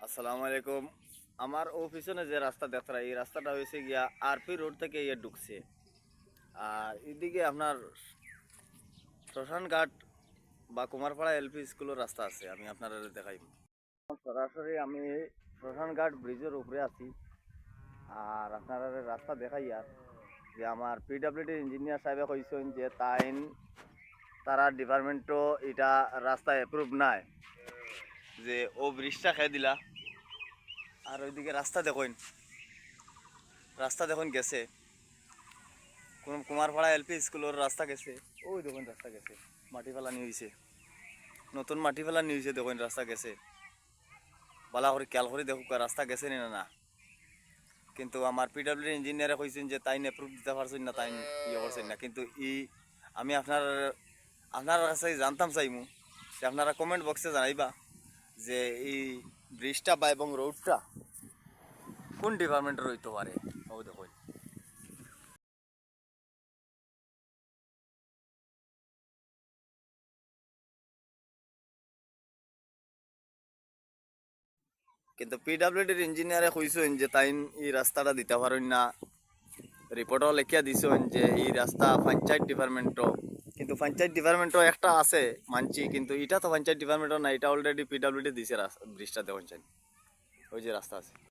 আসসালামু আলাইকুম। আমার ও পিছনে যে রাস্তা দেখরা এই রাস্তাটা হয়েছে গিয়া আরপি রোড থেকে ইয়ে ঢুকছে। আর এদিকে আপনার শ্মশান ঘাট বা কুমারপাড়া এলপি স্কুলের রাস্তা আছে, আমি আপনারা দেখাই। সরাসরি আমি শ্মশান ঘাট ব্রিজের উপরে আছি। আর আপনারা রাস্তা দেখাই আর যে আমার পিডাব্লিউডি ইঞ্জিনিয়ার সাহেবে কইছেন যে তারা ডিপার্টমেন্টও এটা রাস্তা অ্যাপ্রুভ নাই, যে ও ব্রিজটা খেয়ে দিলা। আর ওইদিকে রাস্তা দেখুন গেছে কোন কুমারপাড়া এলপি স্কুলের রাস্তা গেছে। ওই দেখুন রাস্তা গেছে, মাটি ফেলানি হয়েছে, নতুন মাটি ফেলানি হয়েছে। দেখুন রাস্তা গেছে, বালা করে খেয়াল করে দেখুক রাস্তা গেছে না না। কিন্তু আমার পিডাব্লিউডি ইঞ্জিনিয়ারে কইছেন যে তাই অ্যাপ্রুভ দিতে পারছেন না, তাই ইয়ে করছেন না। কিন্তু আমি আপনার কাছে জানতাম চাইমু যে আপনারা কমেন্ট বক্সে জানাইবা যে এই ব্রিজটা বা এবং রোডটা কোন ডিপার্টমেন্টের হইতে পারে। ও দেখুন কিন্তু পিডাব্লিউডির ইঞ্জিনিয়ারে কইছেন যে তাই এই রাস্তাটা দিতে পারেন না। রিপোর্টও লেখিয়া দিছেন যে এই রাস্তা পঞ্চায়েত ডিপার্টমেন্টও, কিন্তু পঞ্চায়েত ডিপার্টমেন্টও একটা আছে মানছি, কিন্তু এটা তো পঞ্চায়েত ডিপার্টমেন্টও না, এটা অলরেডি পিডাব্লিউডি দিছে ব্রিজটা দেখুন, ওই যে রাস্তা আছে।